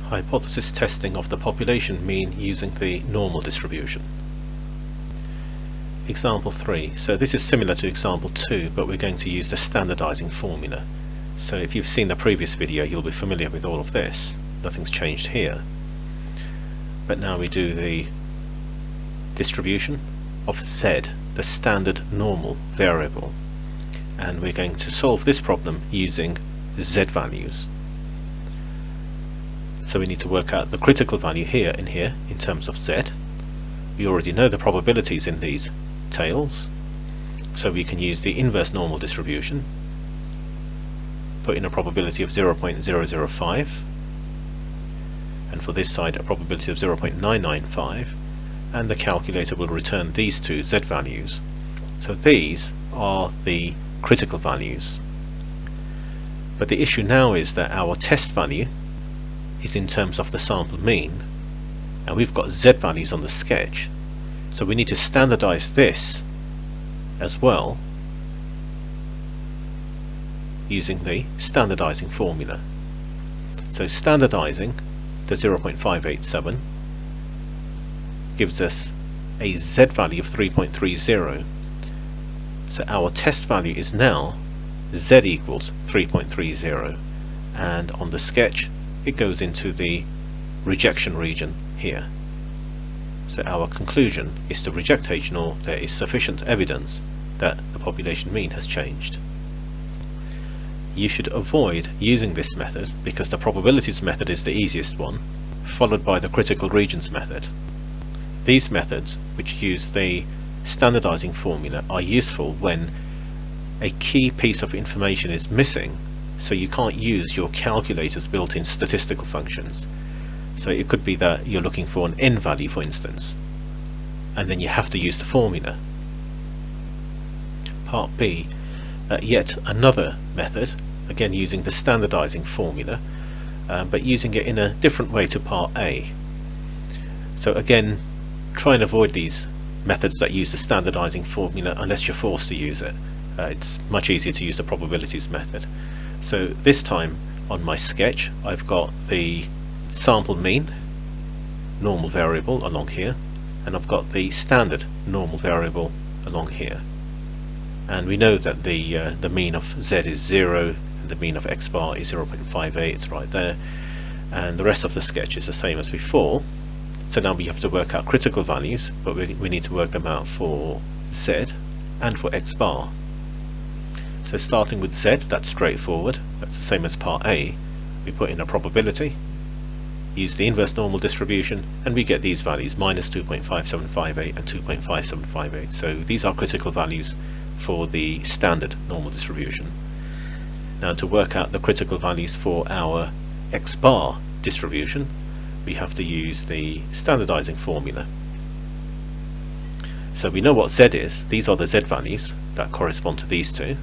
Hypothesis testing of the population mean using the normal distribution. Example 3. So this is similar to example 2, but we're going to use the standardizing formula. So if you've seen the previous video, you'll be familiar with all of this. Nothing's changed here. But now we do the distribution of Z, the standard normal variable. And we're going to solve this problem using Z values. So we need to work out the critical value here and here in terms of Z. We already know the probabilities in these tails, so we can use the inverse normal distribution, put in a probability of 0.005, and for this side a probability of 0.995, and the calculator will return these two Z values. So these are the critical values. But the issue now is that our test value is in terms of the sample mean, and we've got Z values on the sketch, so we need to standardize this as well using the standardizing formula. So standardizing the 0.587 gives us a Z value of 3.30. So our test value is now Z equals 3.30, and on the sketch it goes into the rejection region here. So our conclusion is to reject H0. There is sufficient evidence that the population mean has changed. You should avoid using this method because the probabilities method is the easiest one, followed by the critical regions method. These methods, which use the standardizing formula, are useful when a key piece of information is missing, so you can't use your calculator's built-in statistical functions. So it could be that you're looking for an n value, for instance, and then you have to use the formula. Part B, yet another method, again using the standardizing formula, but using it in a different way to Part A. So again, try and avoid these methods that use the standardizing formula unless you're forced to use it. It's much easier to use the probabilities method. So this time on my sketch I've got the sample mean normal variable along here, and I've got the standard normal variable along here, and we know that the mean of Z is 0 and the mean of X bar is 0.58. it's right there, and the rest of the sketch is the same as before. So now we have to work out critical values, but we need to work them out for Z and for X bar. So starting with Z, that's straightforward, that's the same as Part A. We put in a probability, use the inverse normal distribution, and we get these values, minus 2.5758 and 2.5758. So these are critical values for the standard normal distribution. Now to work out the critical values for our X bar distribution, we have to use the standardizing formula. So we know what Z is. These are the Z values that correspond to these two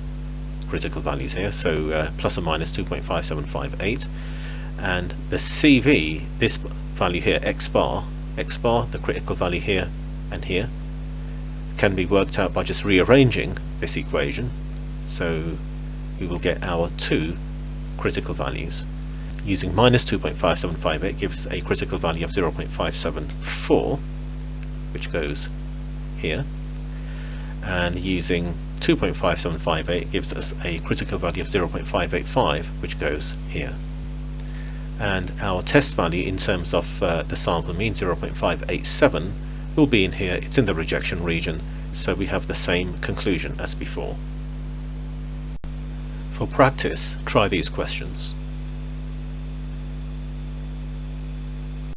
critical values here, so plus or minus 2.5758, and the CV, this value here, X bar, the critical value here and here, can be worked out by just rearranging this equation. So we will get our two critical values. Using minus 2.5758 gives a critical value of 0.574, which goes here, and using 2.5758 gives us a critical value of 0.585, which goes here. And our test value in terms of the sample mean, 0.587, will be in here. It's in the rejection region, so we have the same conclusion as before. For practice, try these questions.